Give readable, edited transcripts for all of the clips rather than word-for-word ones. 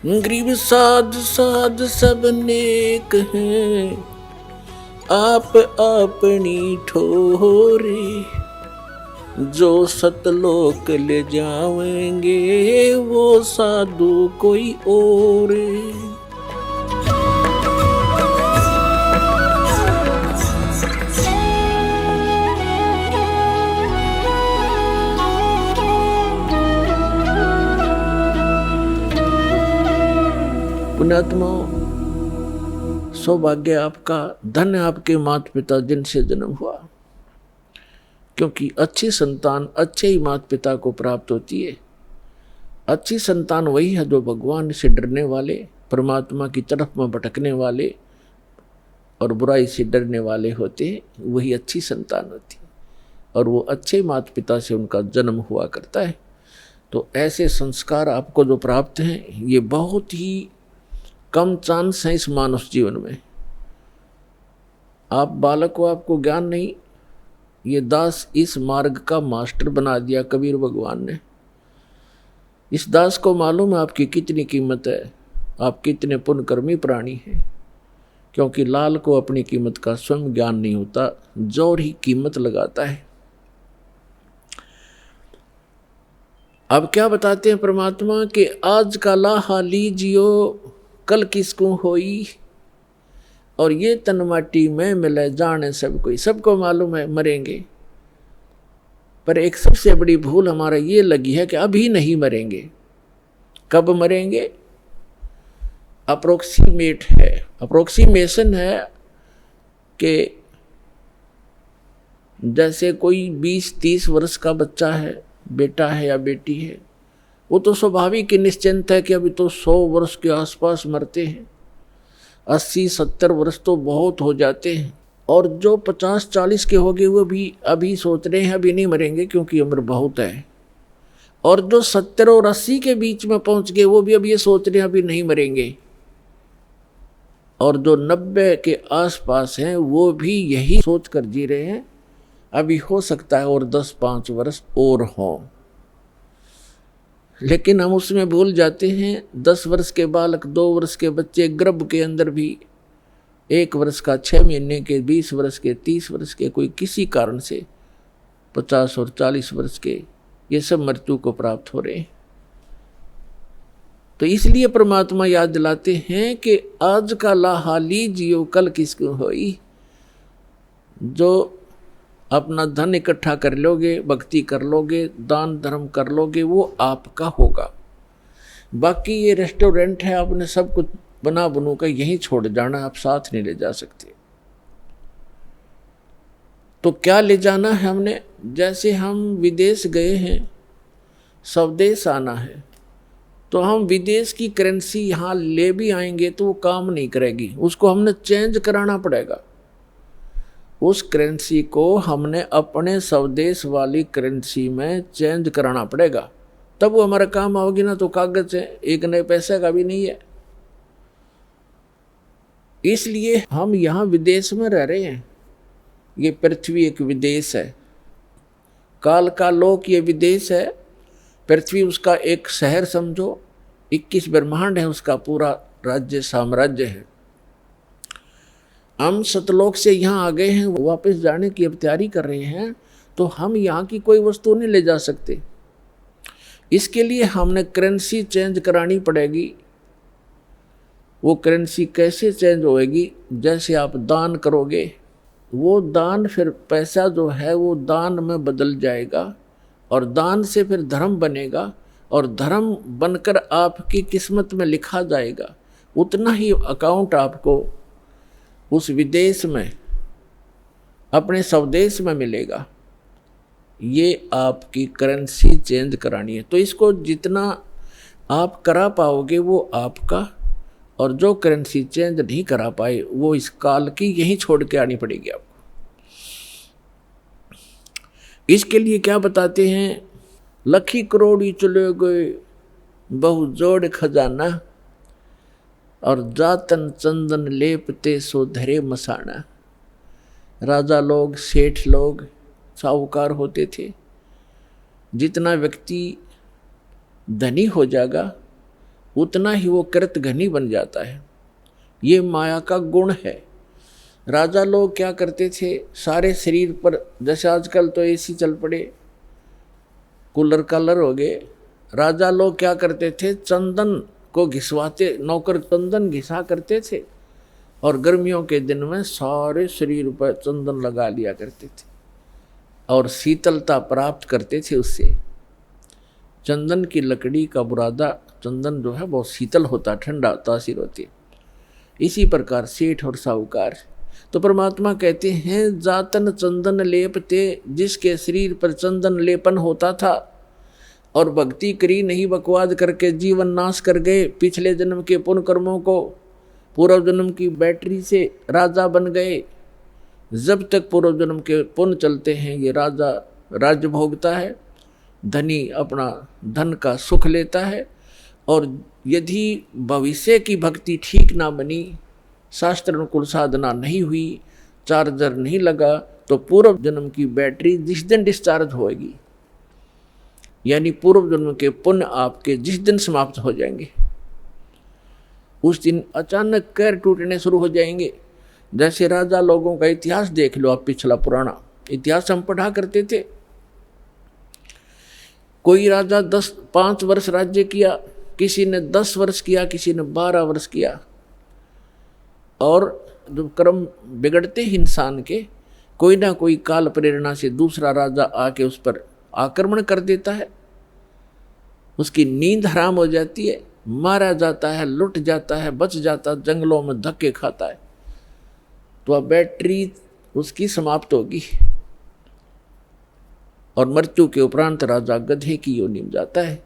गरीब साध साध सब नेक हैं, आप अपनी ठोरे। जो सतलोक ले जावेंगे वो साधु कोई और। पुण्यात्मा, सौभाग्य आपका, धन्य आपके माता पिता जिनसे जन्म हुआ, क्योंकि अच्छी संतान अच्छे ही माता पिता को प्राप्त होती है। अच्छी संतान वही है जो भगवान से डरने वाले, परमात्मा की तरफ में भटकने वाले और बुराई से डरने वाले होते हैं, वही अच्छी संतान होती है। और वो अच्छे माता पिता से उनका जन्म हुआ करता है। तो ऐसे संस्कार आपको जो प्राप्त हैं, ये बहुत ही कम चांस है इस मानव जीवन में। आप बालक को, आपको ज्ञान नहीं, ये दास इस मार्ग का मास्टर बना दिया कबीर भगवान ने। इस दास को मालूम है आपकी कितनी कीमत है, आप कितने पुण्यकर्मी प्राणी हैं, क्योंकि लाल को अपनी कीमत का स्वयं ज्ञान नहीं होता, जोर ही कीमत लगाता है। अब क्या बताते हैं परमात्मा कि आज का लाहा लीजियो कल किसको होई, और ये तन माटी में मिले जाने सब कोई। सबको मालूम है मरेंगे, पर एक सबसे बड़ी भूल हमारा ये लगी है कि अभी नहीं मरेंगे। कब मरेंगे? अप्रोक्सीमेट है, अप्रोक्सीमेशन है कि जैसे कोई 20-30 वर्ष का बच्चा है, बेटा है या बेटी है, वो तो स्वाभाविक ही निश्चिंत है कि अभी तो 100 वर्ष के आसपास मरते हैं, 80-70 वर्ष तो बहुत हो जाते हैं। और जो 50-40 के हो गए वो भी अभी सोच रहे हैं अभी नहीं मरेंगे क्योंकि उम्र बहुत है। और जो 70 और 80 के बीच में पहुंच गए वो भी अब ये सोच रहे हैं अभी नहीं मरेंगे। और जो 90 के आसपास हैं वो भी यही सोच कर जी रहे हैं अभी हो सकता है और 10-5 वर्ष और हों। लेकिन हम उसमें भूल जाते हैं 10 वर्ष के बालक, 2 वर्ष के बच्चे गर्भ के अंदर भी, 1 वर्ष का 6 महीने के, 20 वर्ष के, 30 वर्ष के, कोई किसी कारण से 50 और 40 वर्ष के, ये सब मृत्यु को प्राप्त हो रहे हैं। तो इसलिए परमात्मा याद दिलाते हैं कि आज का लाहा लीजियो कल किसको होई। जो अपना धन इकट्ठा कर लोगे, भक्ति कर लोगे, दान धर्म कर लोगे, वो आपका होगा। बाकी ये रेस्टोरेंट है, आपने सब कुछ बना बनू कर यहीं छोड़ जाना, आप साथ नहीं ले जा सकते। तो क्या ले जाना है हमने? जैसे हम विदेश गए हैं, स्वदेश आना है, तो हम विदेश की करेंसी यहाँ ले भी आएंगे तो वो काम नहीं करेगी, उसको हमने चेंज कराना पड़ेगा। उस करेंसी को हमने अपने स्वदेश वाली करेंसी में चेंज कराना पड़ेगा, तब वो हमारा काम आओगी ना। तो कागज है, एक नए पैसे का भी नहीं है। इसलिए हम यहाँ विदेश में रह रहे हैं। ये पृथ्वी एक विदेश है, काल का लोक ये विदेश है, पृथ्वी उसका एक शहर समझो, 21 ब्रह्मांड है उसका पूरा राज्य साम्राज्य है। हम सतलोक से यहाँ आ गए हैं, वापस जाने की अब तैयारी कर रहे हैं, तो हम यहाँ की कोई वस्तु नहीं ले जा सकते। इसके लिए हमने करेंसी चेंज करानी पड़ेगी। वो करेंसी कैसे चेंज होएगी? जैसे आप दान करोगे, वो दान फिर पैसा जो है वो दान में बदल जाएगा, और दान से फिर धर्म बनेगा, और धर्म बनकर आपकी किस्मत में लिखा जाएगा। उतना ही अकाउंट आपको उस विदेश में, अपने स्वदेश में मिलेगा। ये आपकी करेंसी चेंज करानी है। तो इसको जितना आप करा पाओगे वो आपका, और जो करेंसी चेंज नहीं करा पाए वो इस काल की यहीं छोड़ के आनी पड़ेगी आपको। इसके लिए क्या बताते हैं? लखी करोड़ी चले गए बहु जोड़ खजाना, और जातन चंदन लेपते सो धरे मसाना। राजा लोग, सेठ लोग, साहूकार होते थे। जितना व्यक्ति धनी हो जाएगा उतना ही वो कृतघ्नी बन जाता है। ये माया का गुण है। राजा लोग क्या करते थे, सारे शरीर पर, जैसे आजकल तो एसी चल पड़े, कूलर कालर हो गए, राजा लोग क्या करते थे, चंदन को घिसवाते, नौकर चंदन घिसा करते थे और गर्मियों के दिन में सारे शरीर पर चंदन लगा लिया करते थे और शीतलता प्राप्त करते थे उससे। चंदन की लकड़ी का बुरादा, चंदन जो है बहुत शीतल होता, ठंडा तासीर होती है। इसी प्रकार सेठ और साहूकार, तो परमात्मा कहते हैं जातन चंदन लेपते, जिसके शरीर पर चंदन लेपन होता था और भक्ति करी नहीं, बकवाद करके जीवन नाश कर गए, पिछले जन्म के पुण्य कर्मों को पूर्व जन्म की बैटरी से राजा बन गए। जब तक पूर्व जन्म के पुण्य चलते हैं ये राजा राज्य भोगता है, धनी अपना धन का सुख लेता है। और यदि भविष्य की भक्ति ठीक ना बनी, शास्त्र अनुकूल साधना नहीं हुई, चार्जर नहीं लगा, तो पूर्व जन्म की बैटरी जिस दिन डिस्चार्ज होएगी, यानी पूर्व जन्म के पुण्य आपके जिस दिन समाप्त हो जाएंगे, उस दिन अचानक कैर टूटने शुरू हो जाएंगे। जैसे राजा लोगों का इतिहास देख लो आप, पिछला पुराना इतिहास हम पढ़ा करते थे। कोई राजा 5 वर्ष राज्य किया, किसी ने 10 वर्ष किया, किसी ने 12 वर्ष किया। और जो कर्म बिगड़ते हैं इंसान के, कोई ना कोई काल प्रेरणा से दूसरा राजा आके उस पर आक्रमण कर देता है, उसकी नींद हराम हो जाती है, मारा जाता है, लुट जाता है, बच जाता, जंगलों में धक्के खाता है, तो अब बैटरी उसकी समाप्त होगी और मृत्यु के उपरांत राजा गधे की योनि में जाता है।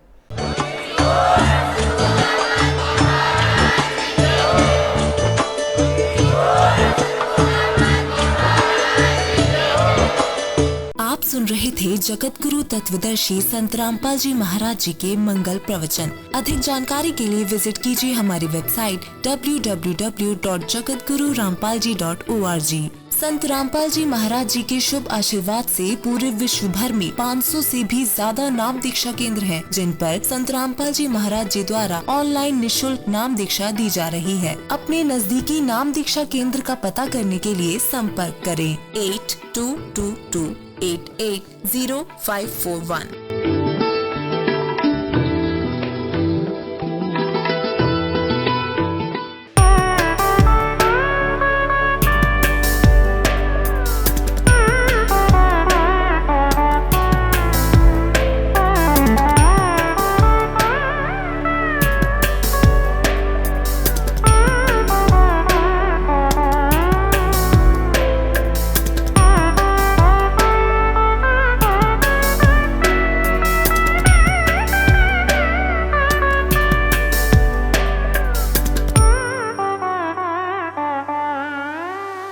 आप सुन रहे थे जगत गुरु तत्वदर्शी संत रामपाल जी महाराज जी के मंगल प्रवचन। अधिक जानकारी के लिए विजिट कीजिए हमारी वेबसाइट www.jagatgururampalji.org। संत रामपाल जी महाराज जी के शुभ आशीर्वाद से पूरे विश्व भर में 500 से भी ज्यादा नाम दीक्षा केंद्र हैं, जिन पर संत रामपाल जी महाराज जी द्वारा ऑनलाइन निशुल्क नाम दीक्षा दी जा रही है। अपने नजदीकी नाम दीक्षा केंद्र का पता करने के लिए संपर्क करें 8222880541।